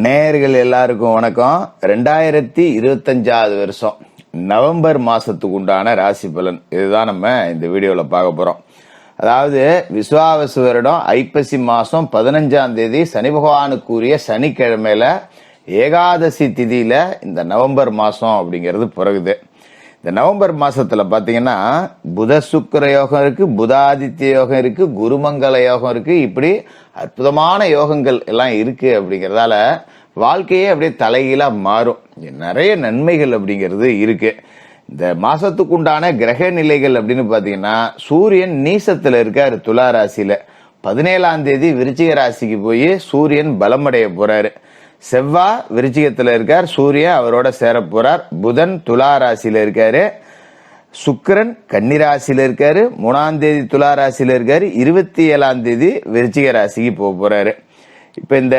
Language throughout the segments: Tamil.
நேயர்கள் எல்லாருக்கும் வணக்கம். 2025 வருஷம் நவம்பர் மாசத்துக்கு உண்டான ராசி பலன் இதுதான் நம்ம இந்த வீடியோல பார்க்க போறோம். அதாவது விஸ்வாவசு வருடம் ஐப்பசி மாசம் 15ஆம் தேதி சனி பகவானுக்குரிய சனிக்கிழமையில ஏகாதசி திதியில இந்த நவம்பர் மாசம் அப்படிங்கிறது பிறகுது. இந்த நவம்பர் மாசத்துல பாத்தீங்கன்னா புத சுக்கிர யோகம் இருக்கு, புதாதித்ய யோகம் இருக்கு, குருமங்கல யோகம் இருக்கு. இப்படி அற்புதமான யோகங்கள் எல்லாம் இருக்கு. அப்படிங்கறதால வாழ்க்கையே அப்படியே தலைகீழா மாறும். நிறைய நன்மைகள் அப்படிங்கிறது இருக்கு. இந்த மாசத்துக்கு உண்டான கிரக நிலைகள் அப்படின்னு பாத்தீங்கன்னா சூரியன் நீசத்துல இருக்காரு துலா ராசியில. 17ஆம் தேதி விருச்சிக ராசிக்கு போய் சூரியன் பலமடைய போறாரு. செவ்வாய் விருச்சிகத்துல இருக்கார், சூரியன் அவரோட சேர போறார். புதன் துலா ராசியில இருக்காரு, சுக்கிரன் கன்னிராசியில இருக்காரு. 3ஆம் தேதி துலா ராசியில இருக்காரு, 27ஆம் தேதி விருச்சிக ராசிக்கு போறாரு. இப்ப இந்த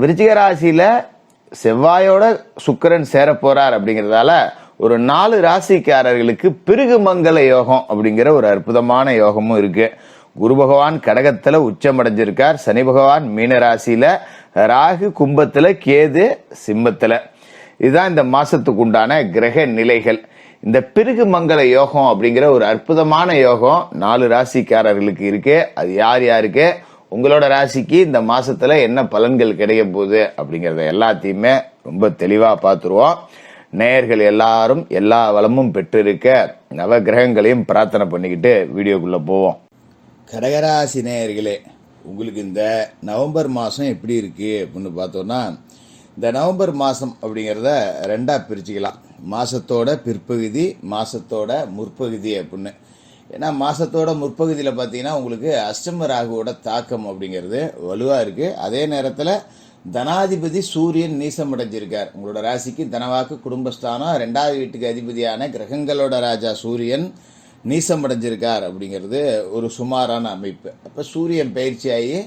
விருச்சிக ராசியில செவ்வாயோட சுக்கிரன் சேர போறார் அப்படிங்கறதால ஒரு 4 ராசிக்காரர்களுக்கு பிருகுமங்கல யோகம் அப்படிங்கிற ஒரு அற்புதமான யோகமும் இருக்கு. குரு பகவான் கடகத்துல உச்சமடைஞ்சிருக்கார், சனி பகவான் மீன ராசியில, ராகு கும்பத்துல, கேது சிம்மத்துல. இதுதான் இந்த மாசத்துக்கு உண்டான கிரக நிலைகள். இந்த பிருகு மங்கள யோகம் அப்படிங்கிற ஒரு அற்புதமான யோகம் 4 ராசிக்காரர்களுக்கு இருக்கு. அது யார் யாருக்கு, உங்களோட ராசிக்கு இந்த மாசத்துல என்ன பலன்கள் கிடைக்க போகுது அப்படிங்கறத எல்லாத்தையுமே ரொம்ப தெளிவா பார்த்துருவோம். நேயர்கள் எல்லாரும் எல்லா வளமும் பெற்றிருக்க நவ கிரகங்களையும் பிரார்த்தனை பண்ணிக்கிட்டு வீடியோக்குள்ள போவோம். கடகராசி நேயர்களே, உங்களுக்கு இந்த நவம்பர் மாதம் எப்படி இருக்கு அப்படின்னு பார்த்தோம்னா, இந்த நவம்பர் மாதம் அப்படிங்கிறத 2ஆ பிரிச்சுக்கலாம். மாதத்தோட பிற்பகுதி, மாதத்தோட முற்பகுதி அப்படின்னு. ஏன்னா மாதத்தோட முற்பகுதியில் பார்த்தீங்கன்னா உங்களுக்கு அஷ்டம ராகுவோட தாக்கம் அப்படிங்கிறது வலுவாக இருக்குது. அதே நேரத்தில் தனாதிபதி சூரியன் நீசம் அடைஞ்சிருக்கார். உங்களோட ராசிக்கு தனவாக்கு குடும்பஸ்தானம் 2வது வீட்டுக்கு அதிபதியான கிரகங்களோட ராஜா சூரியன் நீசம் அடைஞ்சிருக்கார் அப்படிங்கிறது ஒரு சுமாரான அமைப்பு. அப்போ சூரியன் பயிற்சியாகி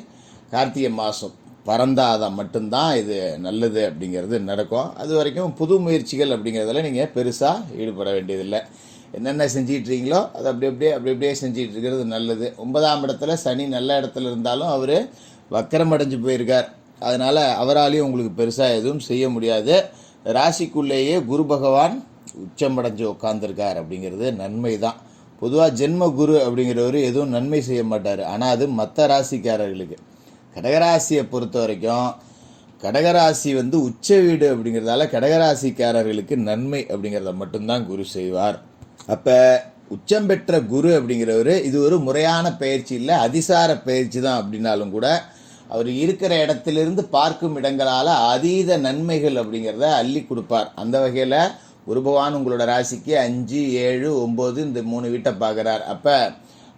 கார்த்திகை மாதம் பறந்தாதான் மட்டும்தான் இது நல்லது அப்படிங்கிறது நடக்கும். அது வரைக்கும் புது முயற்சிகள் அப்படிங்கிறதுல நீங்கள் பெருசாக ஈடுபட வேண்டியதில்லை. என்னென்ன செஞ்சிட்ருக்கீங்களோ அதை அப்படி அப்படியே செஞ்சிட்டு இருக்கிறது நல்லது. 9ஆம் இடத்துல சனி நல்ல இடத்துல இருந்தாலும் அவர் வக்கரம் அடைஞ்சு போயிருக்கார். அதனால் அவராலையும் உங்களுக்கு பெருசாக எதுவும் செய்ய முடியாது. ராசிக்குள்ளேயே குரு பகவான் உச்சமடைஞ்சு உட்காந்துருக்கார் அப்படிங்கிறது நன்மை தான். பொதுவாக ஜென்ம குரு அப்படிங்கிறவர் எதுவும் நன்மை செய்ய மாட்டார். ஆனால் அது மற்ற ராசிக்காரர்களுக்கு. கடகராசியை பொறுத்த வரைக்கும் கடகராசி உச்ச வீடு அப்படிங்கிறதால கடகராசிக்காரர்களுக்கு நன்மை அப்படிங்கிறத மட்டும்தான் குரு செய்வார். அப்போ உச்சம் பெற்ற குரு அப்படிங்கிறவர் இது ஒரு முறையான பயிற்சி இல்லை, அதிசார பயிற்சி தான். அப்படின்னாலும் கூட அவர் இருக்கிற இடத்திலிருந்து பார்க்கும் இடங்களால் அதீத நன்மைகள் அப்படிங்கிறத அள்ளி கொடுப்பார். அந்த வகையில் குரு பகவான் உங்களோட ராசிக்கு 5, 7, 9 இந்த 3 வீட்டை பார்க்குறார். அப்போ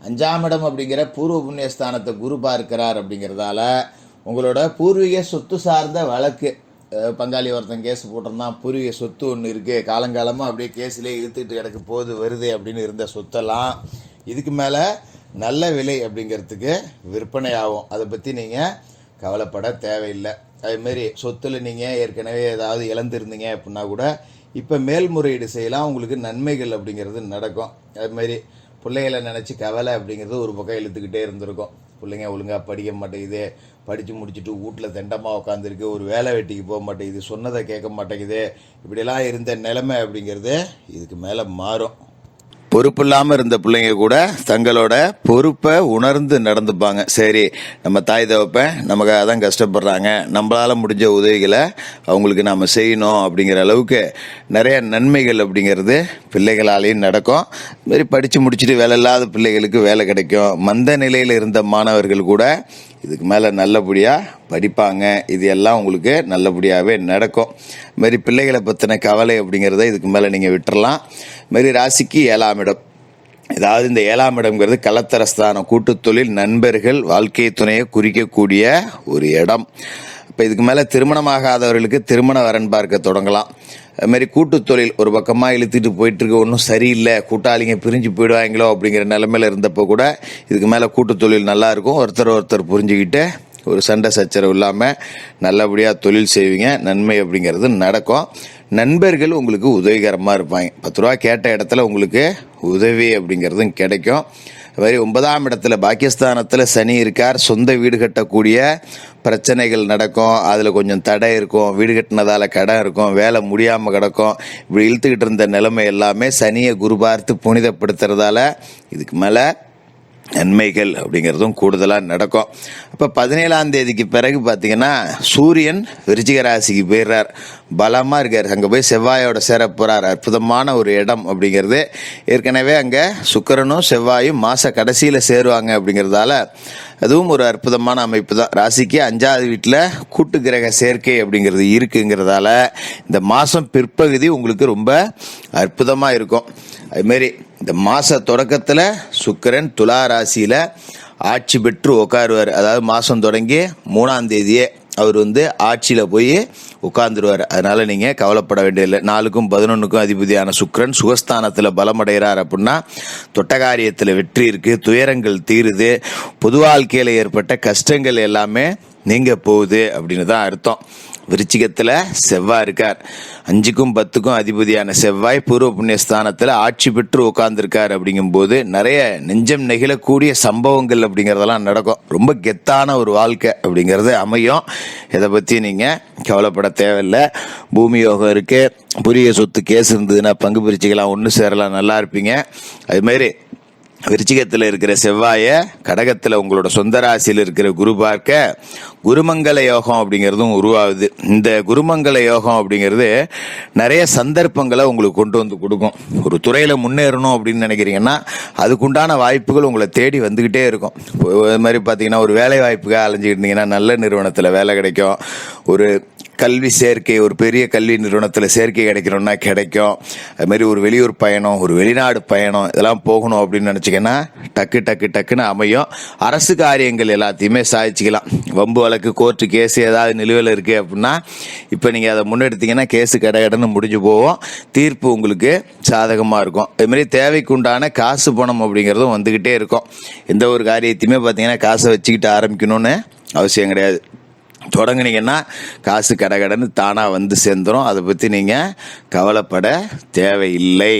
5ஆம் இடம் அப்படிங்கிற பூர்வ புண்ணியஸ்தானத்தை குரு பார்க்கிறார். அப்படிங்கிறதால உங்களோட பூர்வீக சொத்து சார்ந்த வழக்கு, பங்காளி ஒருத்தன் கேஸ் போட்டிருந்தான், பூர்வீக சொத்து ஒன்று இருக்குது, காலங்காலமாக அப்படியே கேஸ்லேயே இழுத்துட்டு கிடக்கு போது வருது அப்படின்னு இருந்த சொத்தெல்லாம் இதுக்கு மேலே நல்ல விலை அப்படிங்கிறதுக்கு விற்பனை ஆகும். அதை பற்றி நீங்கள் கவலைப்பட தேவையில்லை. அதுமாரி சொத்தில் நீங்கள் ஏற்கனவே ஏதாவது இழந்திருந்தீங்க அப்படின்னா கூட இப்போ மேல்முறையீடு செய்யலாம், உங்களுக்கு நன்மைகள் அப்படிங்கிறது நடக்கும். அதுமாரி பிள்ளைகளை நினச்சி கவலை அப்படிங்கிறது ஒரு பக்கம் இழுத்துக்கிட்டே இருந்திருக்கும். பிள்ளைங்க ஒழுங்காக படிக்க மாட்டேங்குது, படித்து முடிச்சுட்டு வீட்டில் தெண்டமாக உட்காந்துருக்கு, ஒரு வேலை வெட்டிக்கு போக மாட்டேங்குது, சொன்னதை கேட்க மாட்டேங்குது, இப்படிலாம் இருந்த நிலைமை அப்படிங்கிறது இதுக்கு மேலே மாறும். பொறுப்பு இல்லாமல் இருந்த பிள்ளைங்க கூட தங்களோட பொறுப்பை உணர்ந்து நடந்துப்பாங்க. சரி, நம்ம தாய் தகப்பன் நமக்காக தான் கஷ்டப்படுறாங்க, நம்மளால் முடிஞ்ச உதவிகளை அவங்களுக்கு நாம் செய்யணும் அப்படிங்கிற அளவுக்கு நிறைய நன்மைகள் அப்படிங்கிறது பிள்ளைகளாலேயும் நடக்கும். இதுமாரி படித்து முடிச்சுட்டு வேலை இல்லாத பிள்ளைகளுக்கு வேலை கிடைக்கும். மந்த நிலையில் இருந்த மாணவர்கள் கூட இதுக்கு மேலே நல்லபடியாக படிப்பாங்க. இது எல்லாம் உங்களுக்கு நல்லபடியாகவே நடக்கும். இதுமாரி பிள்ளைகளை பற்றின கவலை அப்படிங்கிறத இதுக்கு மேலே நீங்கள் விட்டுறலாம். இதுமாரி ராசிக்கு 7ஆம் இடம், ஏதாவது இந்த 7ஆம் இடம்ங்கிறது கலத்தரஸ்தானம், கூட்டுத்தொழில், நண்பர்கள், வாழ்க்கை துணையை குறிக்கக்கூடிய ஒரு இடம். இப்போ இதுக்கு மேலே திருமணமாகாதவர்களுக்கு திருமண வரன் பார்க்க தொடங்கலாம். அதுமாரி கூட்டுத்தொழில் ஒரு பக்கமாக இழுத்துட்டு போயிட்டுருக்கு, ஒன்றும் சரியில்லை, கூட்டாளிங்க பிரிஞ்சு போயிடுவாங்களோ அப்படிங்கிற நிலைமையில் இருந்தப்போ கூட இதுக்கு மேலே கூட்டுத்தொழில் நல்லாயிருக்கும். ஒருத்தர் புரிஞ்சுக்கிட்டு ஒரு சண்டை சச்சரவு இல்லாமல் நல்லபடியாக தொழில் செய்வீங்க, நன்மை அப்படிங்கிறது நடக்கும். நண்பர்கள் உங்களுக்கு உதவிகரமாக இருப்பாங்க. 10 ரூபா கேட்ட இடத்துல உங்களுக்கு உதவி அப்படிங்கிறதும் கிடைக்கும். அது மாதிரி 9ஆம் இடத்துல பாக்கியஸ்தானத்தில் சனி இருக்கார். சொந்த வீடு கட்டக்கூடிய பிரச்சனைகள் நடக்கும், அதில் கொஞ்சம் தடை இருக்கும், வீடு கட்டினதால கடன் இருக்கும், வேலை முடியாமல் கிடக்கும். இப்படி இழுத்துக்கிட்டு இருந்த நிலைமை எல்லாமே சனியை குரு பார்த்து புனிதப்படுத்துறதால இதுக்கு மேலே நன்மைகள் அப்படிங்கிறதும் கூடுதலாக நடக்கும். அப்போ 17ஆம் தேதிக்கு பிறகு பார்த்தீங்கன்னா சூரியன் விருச்சிக ராசிக்கு போயிடுறார், பலமாக இருக்கார். அங்கே போய் செவ்வாயோட சேர போகிறார். அற்புதமான ஒரு இடம் அப்படிங்கிறது. ஏற்கனவே அங்கே சுக்கிரனும் செவ்வாயும் மாத கடைசியில் சேருவாங்க அப்படிங்கிறதால அதுவும் ஒரு அற்புதமான அமைப்பு தான். ராசிக்கு 5வது வீட்டில் கூட்டு கிரக சேர்க்கை அப்படிங்கிறது இருக்குங்கிறதால இந்த மாதம் பிற்பகுதி உங்களுக்கு ரொம்ப அற்புதமாக இருக்கும். அதுமாரி இந்த மாத தொடக்கத்தில் சுக்கிரன் துலா ராசியில் ஆட்சி பெற்று உட்காருவார். அதாவது மாதம் தொடங்கி 3ஆம் தேதியே அவர் ஆட்சியில் போய் உட்கார்ந்துருவார். அதனால் நீங்கள் கவலைப்பட வேண்டியதில்லை. 4க்கும் 11க்கும் அதிபதியான சுக்கிரன் சுகஸ்தானத்தில் பலமடைகிறார் அப்படின்னா தொட்டகாரியத்தில் வெற்றி இருக்குது, துயரங்கள் தீருது, பொது வாழ்க்கையில் ஏற்பட்ட கஷ்டங்கள் எல்லாமே நீங்க போகுது அப்படின்னு தான் அர்த்தம். விருச்சிகத்தில் செவ்வாய் இருக்கார். 5க்கும் 10க்கும் அதிபதியான செவ்வாய் பூர்வ புண்ணிய ஸ்தானத்தில் ஆட்சி பெற்று உட்கார்ந்துருக்கார். அப்படிங்கும்போது நிறைய நெஞ்சம் நெகிழக்கூடிய சம்பவங்கள் அப்படிங்கிறதெல்லாம் நடக்கும். ரொம்ப கெத்தான ஒரு வாழ்க்கை அப்படிங்கிறது அமையும். இதை பற்றி நீங்கள் கவலைப்பட தேவையில்லை. பூமி யோகம் இருக்கு, புரிய சொத்து கேஸ் இருந்ததுன்னா பங்கு பிரிச்சுக்கலாம், ஒன்று சேரலாம், நல்லா இருப்பீங்க. அதுமாரி விருச்சிகத்தில் இருக்கிற செவ்வாய கடகத்தில் உங்களோட சொந்த ராசியில் இருக்கிற குரு பார்க்க குருமங்கல யோகம் அப்படிங்கிறதும் உருவாகுது. இந்த குருமங்கல யோகம் அப்படிங்கிறது நிறைய சந்தர்ப்பங்களை உங்களுக்கு கொண்டு வந்து கொடுக்கும். ஒரு துறையில் முன்னேறணும் அப்படின்னு நினைக்கிறீங்கன்னா அதுக்குண்டான வாய்ப்புகள் உங்களை தேடி வந்துக்கிட்டே இருக்கும். இது மாதிரி பார்த்தீங்கன்னா ஒரு வேலை வாய்ப்புக்காக அலைஞ்சிக்கிட்டு இருந்தீங்கன்னா நல்ல நிறுவனத்தில் வேலை கிடைக்கும். ஒரு கல்வி சேர்க்கை, ஒரு பெரிய கல்வி நிறுவனத்தில் சேர்க்கை கிடைக்கணும்னா கிடைக்கும். அது மாதிரி ஒரு வெளியூர் பயணம், ஒரு வெளிநாடு பயணம் இதெல்லாம் போகணும் அப்படின்னு நினச்சிங்கன்னா டக்குன்னு அமையும். அரசு காரியங்கள் எல்லாத்தையுமே சாதிச்சுக்கலாம். வம்பு வழக்கு, கோர்ட்டு கேஸு ஏதாவது நிலுவையில் இருக்குது அப்படின்னா இப்போ நீங்கள் அதை முன்னெடுத்தீங்கன்னா கேஸு கடன்னு முடிஞ்சு போவோம். தீர்ப்பு உங்களுக்கு சாதகமாக இருக்கும். அதுமாரி தேவைக்கு உண்டான காசு பணம் அப்படிங்கிறதும் வந்துக்கிட்டே இருக்கும். எந்த ஒரு காரியத்தையுமே பார்த்தீங்கன்னா காசை வச்சுக்கிட்டு ஆரம்பிக்கணும்னு அவசியம் கிடையாது. தொடங்குனீங்கன்னா காசு கடன்னு தானாக வந்து சேர்ந்துடும். அதை பற்றி நீங்கள் கவலைப்பட தேவையில்லை.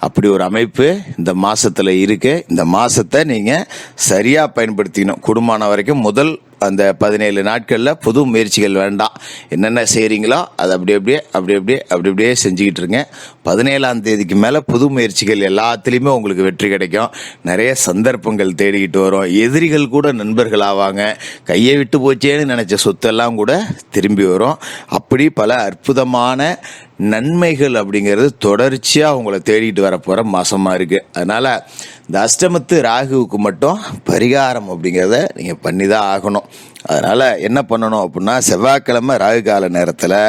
அப்படி ஒரு அமைப்பு இந்த மாதத்தில் இருக்குது. இந்த மாதத்தை நீங்கள் சரியாக பயன்படுத்திக்கணும். குடும்பமான வரைக்கும் முதல் அந்த 17 நாட்களில் புது முயற்சிகள் வேண்டாம். என்னென்ன செய்கிறீங்களோ அதை அப்படியே செஞ்சுக்கிட்டு இருங்க. 17ஆம் தேதிக்கு மேலே புது முயற்சிகள் எல்லாத்துலேயுமே உங்களுக்கு வெற்றி கிடைக்கும். நிறைய சந்தர்ப்பங்கள் தேடிக்கிட்டு வரும். எதிரிகள் கூட நண்பர்கள் ஆவாங்க. கையை விட்டு போச்சேன்னு நினச்ச சொத்தெல்லாம் கூட திரும்பி வரும். அப்படி பல அற்புதமான நன்மைகள் அப்படிங்கிறது தொடர்ச்சியாக உங்களை தேடிட்டு வர போகிற மாதமாக இருக்குது. அதனால் இந்த அஷ்டமத்து ராகுவுக்கு மட்டும் பரிகாரம் அப்படிங்கிறத நீங்கள் பண்ணி தான் ஆகணும். அதனால் என்ன பண்ணணும் அப்படின்னா செவ்வாய்க்கிழமை ராகு கால நேரத்தில்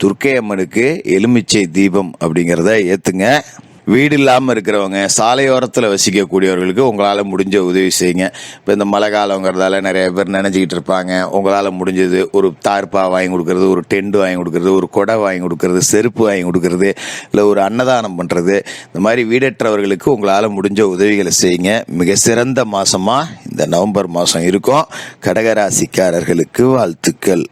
துர்க்கை அம்மனுக்கு எலுமிச்சை தீபம் அப்படிங்கிறத ஏற்றுங்க. வீடு இல்லாமல் இருக்கிறவங்க, சாலையோரத்தில் வசிக்கக்கூடியவர்களுக்கு உங்களால் முடிஞ்ச உதவி செய்யுங்க. இப்போ இந்த மழை காலங்கிறதால நிறைய பேர் நினைச்சிக்கிட்டு இருப்பாங்க. உங்களால் முடிஞ்சது ஒரு தார்ப்பா வாங்கி கொடுக்கறது, ஒரு டென்ட் வாங்கி கொடுக்கறது, ஒரு கொடை வாங்கி கொடுக்கறது, செருப்பு வாங்கி கொடுக்கறது, இல்லை ஒரு அன்னதானம் பண்ணுறது, இந்த மாதிரி வீடற்றவர்களுக்கு உங்களால் முடிஞ்ச உதவிகளை செய்யுங்க. மிக சிறந்த மாதமாக இந்த நவம்பர் மாதம் இருக்கும். கடகராசிக்காரர்களுக்கு வாழ்த்துக்கள்.